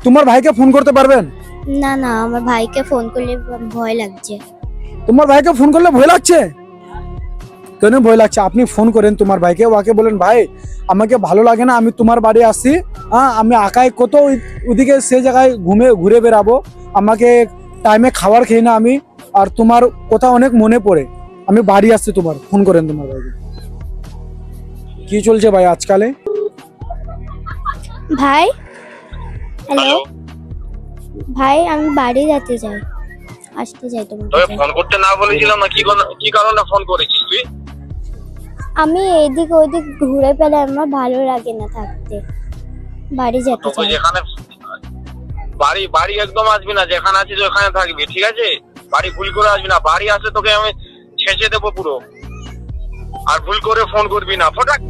তোমার ভাইকে ফোন করতে পারবেন? না না, আমার ভাইকে ফোন করলে ভয় লাগছে। তোমার ভাইকে ফোন করলে ভয় লাগছে? কেন ভয় লাগছে? আপনি ফোন করেন তোমার ভাইকে, ওকে বলেন ভাই আমাকে ভালো লাগে না, আমি তোমার বাড়ি আসি, হ্যাঁ আমি একাই কত ওদিকে সে জায়গায় ঘুরে বেড়াবো, আমাকে টাইমে খাবার খেয়ে না আমি, আর তোমার কথা অনেক মনে পড়ে, আমি বাড়ি আসছি তোমার। ফোন করেন তোমার ভাইকে। কি চলছে ভাই আজকালে? ভাই, হ্যালো ভাই, আমি বাড়ি যেতে চাই, আসতে চাই তোমার তবে কাছে। ফোন করতে না বলেছিলাম না? কি কারণে ফোন করেছিস তুই? আমি এদিক ওইদিক ঘুরে পেলে আমার ভালো লাগে না থাকতে, বাড়ি যেতে তোকে চাই। যেখানে বাড়ি একদম আসবি না, যেখানে আছিস ওখানে থাকবি, ঠিক আছে? বাড়ি ভুল করে আসবি না, বাড়ি আসলে তোকে আমি ছেঁচে দেবো পুরো। আর ভুল করে ফোন করবি না, ফটাক।